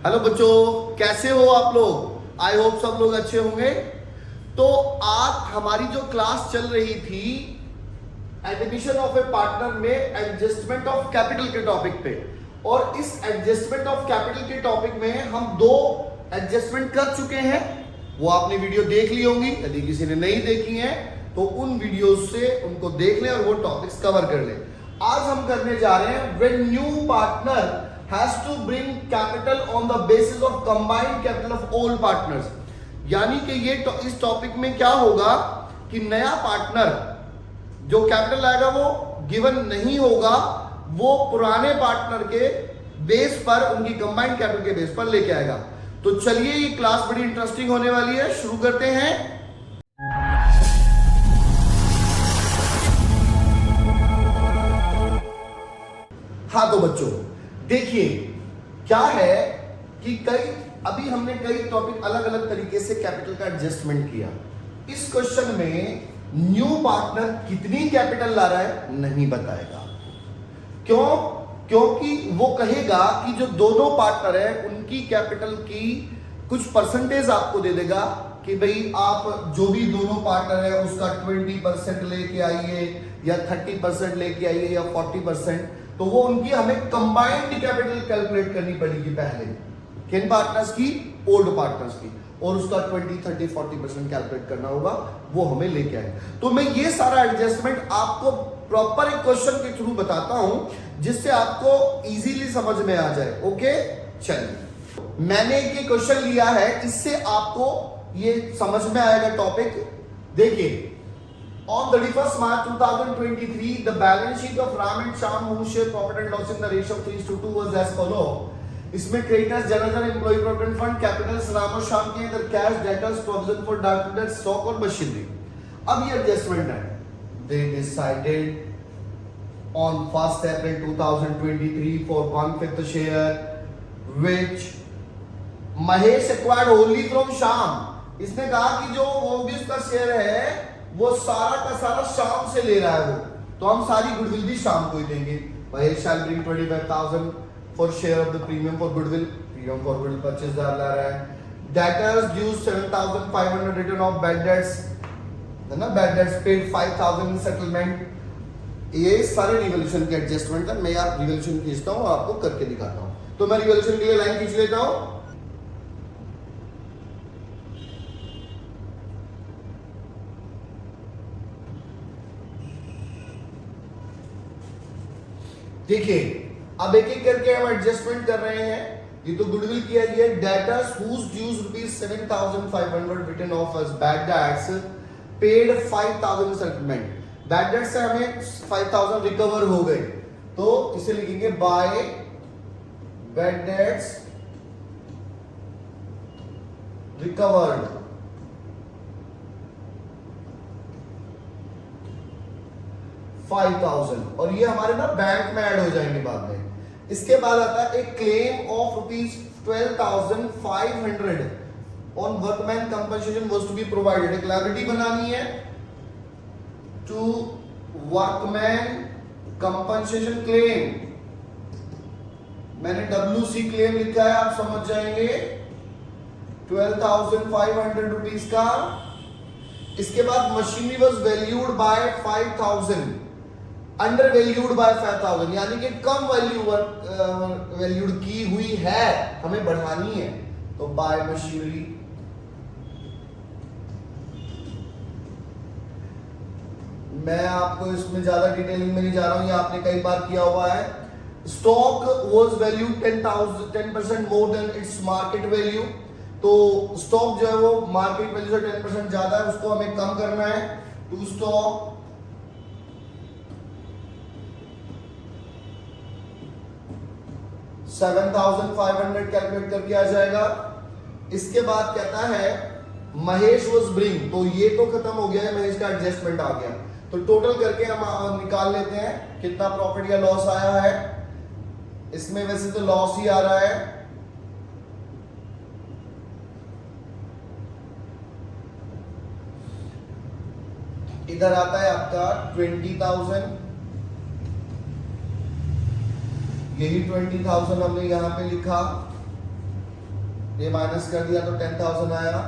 Hello बच्चों, कैसे हो आप लोग? आई होप सब लोग अच्छे होंगे। तो आज हमारी जो क्लास चल रही थी एडमिशन ऑफ ए पार्टनर में एडजस्टमेंट ऑफ कैपिटल के टॉपिक पे, और इस एडजस्टमेंट ऑफ कैपिटल के टॉपिक में हम दो एडजस्टमेंट कर चुके हैं। वो आपने वीडियो देख ली होंगी, यदि किसी ने नहीं देखी है तो उन वीडियोस से उनको देख लें और वो टॉपिक्स कवर कर लें। आज हम करने जा रहे हैं when new partner has to bring capital on the basis of combined capital of all partners। यानी कि ये इस टॉपिक में क्या होगा कि नया पार्टनर जो कैपिटल लाएगा वो गिवन नहीं होगा, वो पुराने पार्टनर के बेस पर, उनकी कंबाइंड कैपिटल के बेस पर लेके आएगा। तो चलिए, ये क्लास बड़ी इंटरेस्टिंग होने वाली है, शुरू करते हैं। हाँ तो बच्चों देखिए, क्या है कि अभी हमने कई टॉपिक अलग अलग तरीके से कैपिटल का एडजस्टमेंट किया। इस क्वेश्चन में न्यू पार्टनर कितनी कैपिटल ला रहा है नहीं बताएगा। क्यों? क्योंकि वो कहेगा कि जो दोनों पार्टनर है उनकी कैपिटल की कुछ परसेंटेज आपको दे देगा कि भाई आप जो भी दोनों पार्टनर है उसका 20% लेके आइए या 30% लेके आइए या 40%। तो वो उनकी हमें कंबाइंड कैपिटल कैलकुलेट करनी पड़ेगी पहले, किन पार्टनर्स की? ओल्ड पार्टनर्स की, और उसका 20, 30, 40% कैलकुलेट करना होगा, वो हमें लेके आए। तो मैं ये सारा एडजस्टमेंट आपको प्रॉपर एक क्वेश्चन के थ्रू बताता हूं जिससे आपको इजीली समझ में आ जाए। ओके, चलिए, मैंने ये क्वेश्चन लिया है, इससे आपको ये समझ में आएगा टॉपिक। देखिए, on 31st March 2023, the balance sheet of Ram and Shyam who share profit and loss in the ratio of 3:2 was as follow। इसमें creditors general employ provident fund, capitals Ram और श्याम के अंदर cash, debtors, provision for director, stock और machinery. अब ये adjustment है। They decided on 1st April 2023 for 1/5 share which Mahesh acquired only from Shyam. इसने कहा कि जो वो भी उसका शेयर है वो सारा का सारा शाम से ले रहा है वो, तो हम सारी गुडविल भी शाम को ही देंगे। Mahesh shall bring 25,000 for share of the premium for goodwill, premium for goodwill 25,000 ला रहा है। Debtors dues 7,500 return of bad debts, है ना, bad debts paid 5,000 in settlement. ये सारे रिवॉल्यूशन के एडजस्टमेंट है। मैं आप रिवॉल्यूशन खींचता हूँ, आपको करके दिखाता हूँ। तो मैं रिवॉल्यूशन के लिए लाइन खींच लेता हूँ। देखिए, अब एक एक करके हम एडजस्टमेंट कर रहे हैं। ये तो गुडविल किया गया। Debtors whose dues rupees 7,500 return off as bad debts paid 5,000 settlement. Bad debts से हमें 5,000 रिकवर हो गए, तो इसे लिखेंगे बाय बैड डेट्स रिकवर्ड। और ये हमारे ना बैंक में ऐड हो जाएंगे बाद में। इसके बाद आता है एक claim of rupees 12,500 on workman compensation was to be provided. एक लायबिलिटी बनानी है टू वर्कमैन कंपनसेशन क्लेम। मैंने WC क्लेम लिखा है, आप समझ जाएंगे, 12,500 रुपीज का। इसके बाद machinery was valued bye 5,000, under valued bye 5,000, यानी कि कम वैल्यूड की हुई है, हमें बढ़ानी है, तो बाय मशीनरी। मैं आपको इसमें ज्यादा डिटेलिंग में नहीं जा रहा हूं, ये आपने कई बार किया हुआ है। Stock was valued 10% more than its market value. तो स्टॉक जो है वो मार्केट वैल्यू से 10% ज्यादा है, उसको हमें कम करना है। टू स्टॉक 7,500 कैलकुलेट करके आ जाएगा। इसके बाद कहता है महेश वाज ब्रिंग, तो ये तो खत्म हो गया है, महेश का एडजस्टमेंट आ गया। तो टोटल करके हम निकाल लेते हैं कितना प्रॉफिट या लॉस आया है। इसमें वैसे तो लॉस ही आ रहा है, इधर आता है आपका 20,000, यही 20,000 हमने यहां पे लिखा। ये माइनस कर दिया तो 10,000 आया,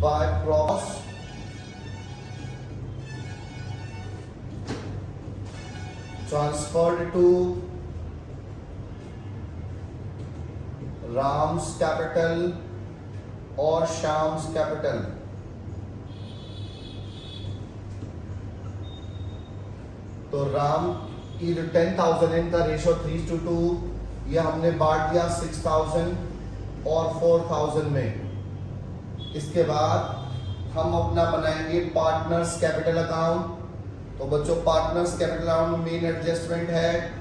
by cross transferred to Ram's capital और श्याम्स कैपिटल। तो राम की जो 10,000 इनका रेशो 3:2, ये हमने बांट दिया 6,000 और 4,000 में। इसके बाद हम अपना बनाएंगे पार्टनर्स कैपिटल अकाउंट। तो बच्चों पार्टनर्स कैपिटल अकाउंट में मेन एडजस्टमेंट है,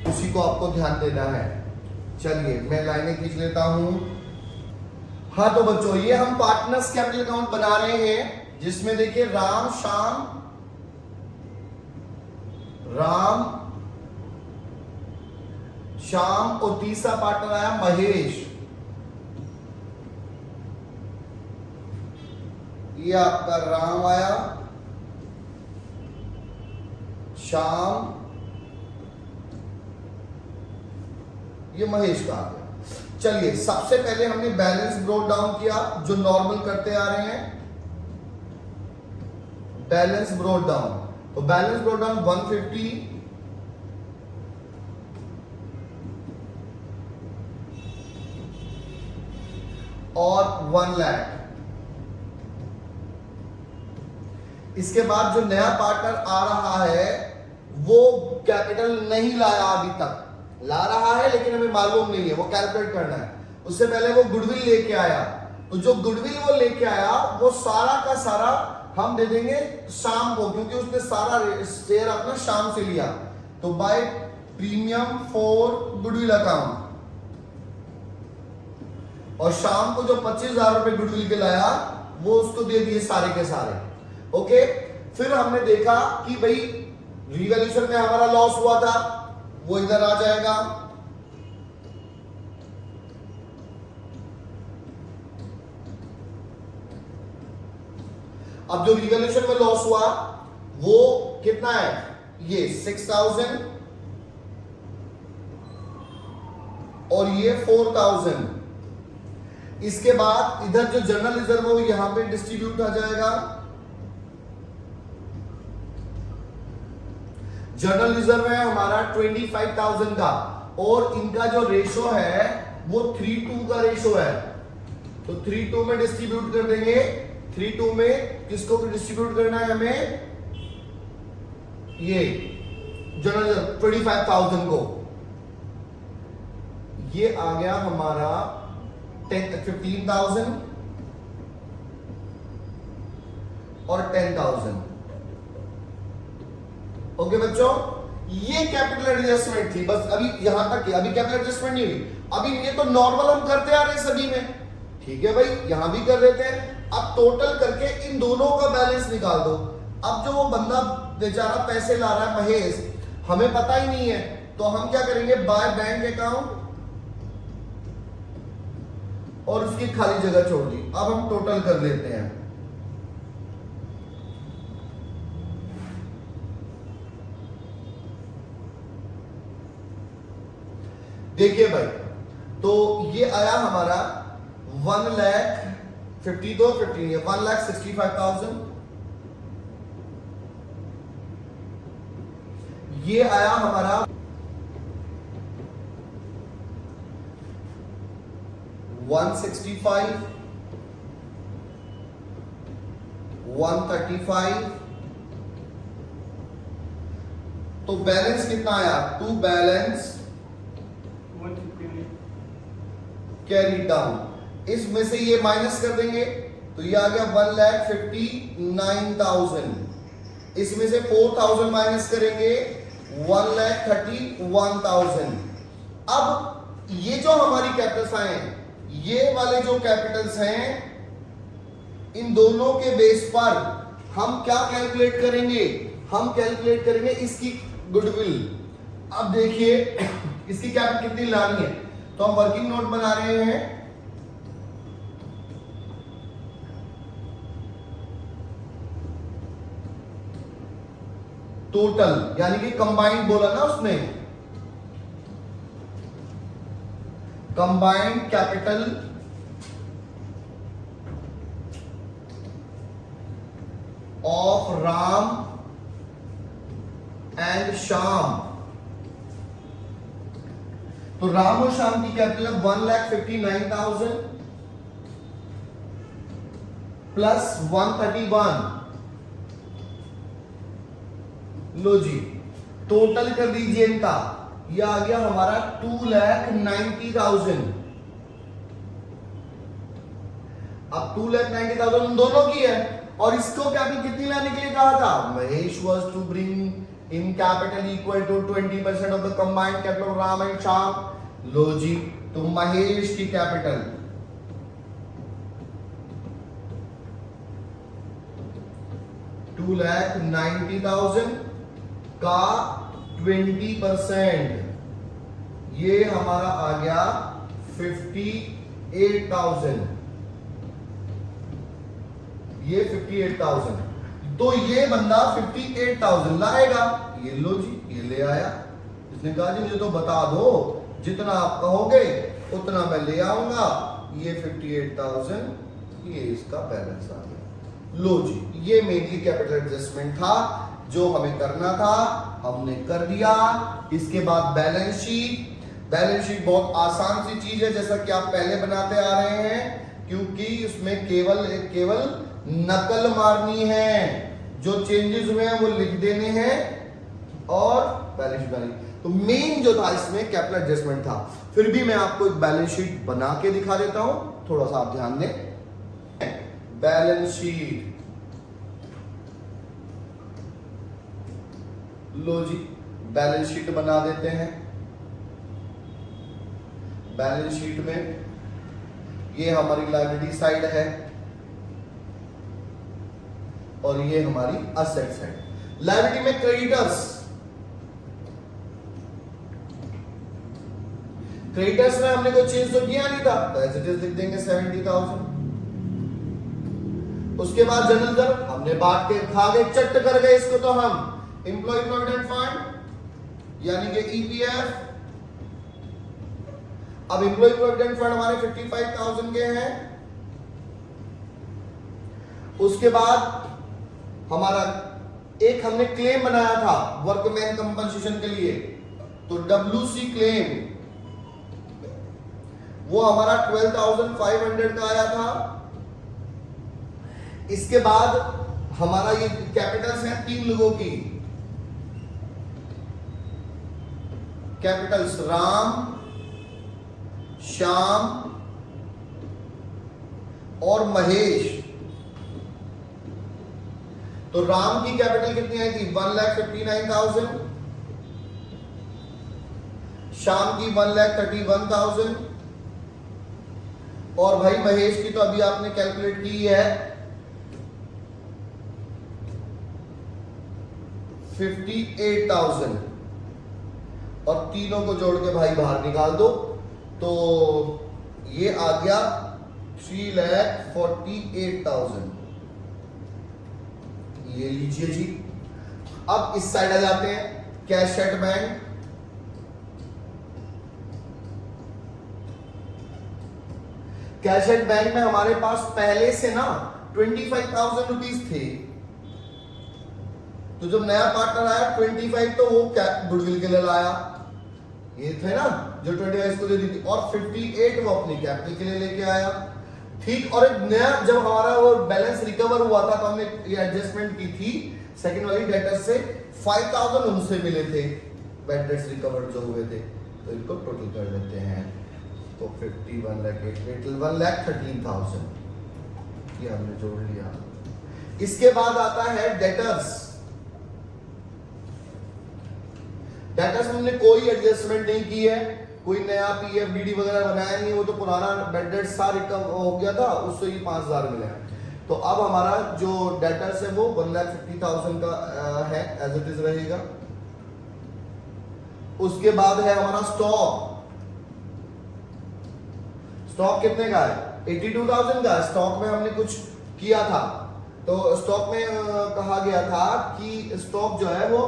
उसी को आपको ध्यान देना है। चलिए मैं लाइनें खींच लेता हूं। हाँ तो बच्चों ये हम पार्टनर्स कैपिटल अकाउंट बना रहे हैं, जिसमें देखिए राम श्याम और तीसरा पार्टनर आया महेश। ये आपका राम आया, श्याम, ये महेश का आ गया। चलिए सबसे पहले हमने बैलेंस ब्रोट डाउन किया, जो नॉर्मल करते आ रहे हैं, बैलेंस ब्रोट डाउन। तो बैलेंस ब्रोट डाउन 150 और 1 लाख। इसके बाद जो नया पार्टनर आ रहा है वो कैपिटल नहीं लाया, अभी तक ला रहा है लेकिन हमें मालूम नहीं है, वो कैलकुलेट करना है। उससे पहले वो गुडविल लेके आया, तो जो गुडविल वो लेके आया वो सारा का सारा हम दे देंगे शाम को, क्योंकि उसने सारा शेयर अपना शाम से लिया। तो by premium for goodwill account, और शाम को जो 25,000 रुपए गुडविल के लाया वो उसको दे दिए सारे के सारे। ओके, फिर हमने देखा कि भाई रिवैल्यूएशन में हमारा लॉस हुआ था, वो इधर आ जाएगा। अब जो रिवैल्यूएशन में लॉस हुआ वो कितना है, ये 6,000 और ये 4,000। इसके बाद इधर जो जनरल रिजर्व है वो यहां पे डिस्ट्रीब्यूट आ जाएगा। जनरल रिजर्व है हमारा 25,000 का, और इनका जो रेशो है वो 3:2 का रेशो है। तो 3:2 में डिस्ट्रीब्यूट कर देंगे। 3:2 में किसको डिस्ट्रीब्यूट करना है हमें, ये जनरल रिजर्व 25,000 को। ये आ गया हमारा 15,000 और 10,000। ओके बच्चों, ये कैपिटल एडजस्टमेंट थी, बस अभी यहां तक की। अभी कैपिटल एडजस्टमेंट नहीं हुई, अभी ये तो नॉर्मल हम करते आ रहे हैं सभी में, ठीक है भाई, यहां भी कर देते हैं। अब टोटल करके इन दोनों का बैलेंस निकाल दो। अब जो वो बंदा बेचारा पैसे ला रहा है महेश, हमें पता ही नहीं है, तो हम क्या करेंगे, बाय बैंक अकाउंट और उसकी खाली जगह छोड़ दी। अब हम टोटल कर लेते हैं। देखिए भाई, तो ये आया हमारा 1,50,000 तो 15 है, 1,65,000। ये आया हमारा 165, 135। तो बैलेंस कितना आया, टू बैलेंस कैरी डाउन। इसमें से ये माइनस कर देंगे तो ये आ गया 1,59,000। इसमें से 4,000 माइनस करेंगे 1,31,000। अब ये जो हमारी कैपिटल्स आए हैं, ये वाले जो कैपिटल्स हैं, इन दोनों के बेस पर हम क्या कैलकुलेट करेंगे, हम कैलकुलेट करेंगे इसकी गुडविल। अब देखिए इसकी कैपिटल कितनी लानी है, तो हम वर्किंग नोट बना रहे हैं। टोटल यानी कि कंबाइंड बोला ना उसने, combined capital of Ram and Shyam. तो राम और श्याम की कैपिटल 1,59,000 प्लस 131। लो जी, टोटल कर दीजिए इनका, यह आ गया हमारा 2,90,000। अब 2,90,000 उन दोनों की है, और इसको कैपिटल कितनी लाने के लिए कहा था? Mahesh was to bring in capital equal to 20% of the combined capital of Ram and Shyam. लो जी, तो महेश की कैपिटल 2,90,000 का 20%, ये हमारा आ गया 58,000। ये 58,000, तो ये बंदा 58,000 लाएगा। ये लो जी, ये ले आया। इसने कहा जी मुझे तो बता दो, जितना आप कहोगे उतना मैं ले आऊंगा। ये 58,000, ये इसका बैलेंस आ गया। लो जी, ये मेनली कैपिटल एडजस्टमेंट था जो हमें करना था, हमने कर दिया। इसके बाद बैलेंस शीट। बैलेंस शीट बहुत आसान सी चीज है, जैसा कि आप पहले बनाते आ रहे हैं, क्योंकि उसमें केवल नकल मारनी है, जो चेंजेस हुए हैं वो लिख देने हैं और बैलेंस शीट बनानी। तो मेन जो था इसमें कैपिटल एडजस्टमेंट था। फिर भी मैं आपको एक बैलेंस शीट बना के दिखा देता हूं, थोड़ा सा आप ध्यान दें। बैलेंस शीट, लो जी, बैलेंस शीट बना देते हैं। बैलेंस शीट में ये हमारी लायबिलिटी साइड है और ये हमारी असेट साइड। लायबिलिटी में क्रेडिटर्स में हमने कोई चेंज तो किया नहीं था, तो एज इट इज लिख देंगे 70,000। उसके बाद जनरल कर हमने बांट के खा गए, चट्ट कर गए इसको, तो हम एम्प्लॉय प्रोविडेंट फंड यानी कि ईपीएफ। अब एम्प्लॉय प्रोविडेंट फंड हमारे 55,000 के हैं। उसके बाद हमारा एक हमने क्लेम बनाया था वर्कमैन कंपनसेशन के लिए, तो WC क्लेम वो हमारा 12,500 का आया था। इसके बाद हमारा ये कैपिटल्स हैं 3 लोगों की, कैपिटल्स राम, श्याम और महेश। तो राम की कैपिटल कितनी आई थी? 1,59,000। श्याम की 1,31,000 और भाई महेश की तो अभी आपने कैलकुलेट की है 58,000, और तीनों को जोड़ के भाई बाहर निकाल दो, तो ये आ गया 3,48,000। ये लीजिए जी। अब इस साइड आ जाते हैं, cash at bank. Cash at bank में हमारे पास पहले से ना 25,000 रुपीज थे, तो जब नया पार्टनर आया 25 तो वो गुडविल के लिए लाया, ये थे ना जो 25 को दे दी थी, और 58 वो अपनी कैपिटल के लिए लेके आया। ठीक, और एक नया जब हमारा वो बैलेंस रिकवर हुआ था तो हमने ये एडजस्टमेंट की थी सेकंड वाली डेटर्स से, 5,000 उनसे मिले थे बैड डेट्स रिकवर जो हुए थे, तो इनको टोटल कर लेते हैं। तो 1,13,000 ये हमने जोड़ लिया। इसके बाद आता है डेटर्स। डेटर्स में हमने कोई एडजस्टमेंट नहीं की है, कोई नया पीएफडीडी वगैरह बनाया नहीं, वो तो पुराना बैड डेट्स सारा रिकवर हो गया था, उससे ही 5,000 मिले हैं। तो अब हमारा जो डेटर्स है वो 1,50,000 का है, एज इट इज रहेगा। उसके बाद है हमारा स्टॉक। स्टॉक कितने का है? 82,000 का। स्टॉक में हमने कुछ किया था, तो स्टॉक में कहा गया था कि स्टॉक जो है वो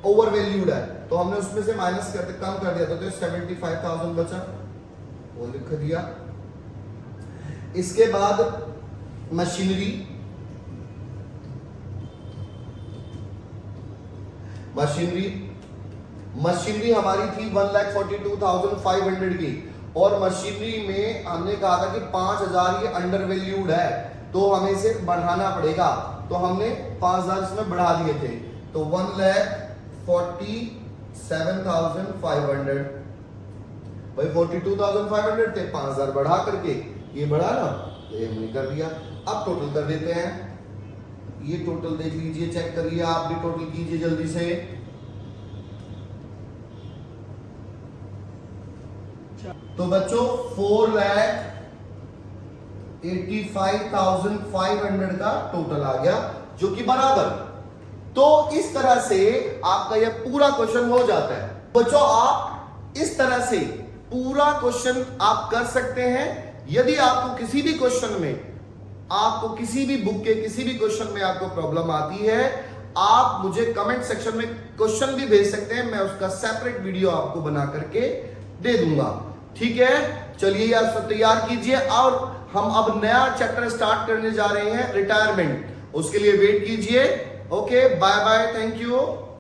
ओवर वैल्यूड है, तो हमने उसमें से माइनस करके कम कर दिया था, तो 75,000 बचा। वो लिख दिया। इसके बाद मशीनरी, मशीनरी हमारी थी 1,42,500 की, और मशीनरी में हमने कहा था कि 5,000 ये अंडर वैल्यूड है, तो हमें इसे बढ़ाना पड़ेगा, तो हमने 5,000 इसमें बढ़ा दिए थे, तो 1,47,500 भाई 42,500 थे, 5,000 बढ़ा करके ये बढ़ा ना, ये हमने कर दिया। अब टोटल कर देते हैं, ये टोटल देख लीजिए, चेक करिए, आप भी टोटल कीजिए जल्दी से। तो बच्चों 4,85,500 का टोटल आ गया, जो कि बराबर। तो इस तरह से आपका यह पूरा क्वेश्चन हो जाता है। बच्चों आप इस तरह से पूरा क्वेश्चन आप कर सकते हैं। यदि आपको किसी भी क्वेश्चन में, आपको किसी भी बुक के किसी भी क्वेश्चन में आपको प्रॉब्लम आती है, आप मुझे कमेंट सेक्शन में क्वेश्चन भी भेज सकते हैं, मैं उसका सेपरेट वीडियो आपको बना करके दे दूंगा। ठीक है, चलिए यार सब तैयार कीजिए, और हम अब नया चैप्टर स्टार्ट करने जा रहे हैं, रिटायरमेंट। उसके लिए वेट कीजिए। Okay, bye bye, thank you.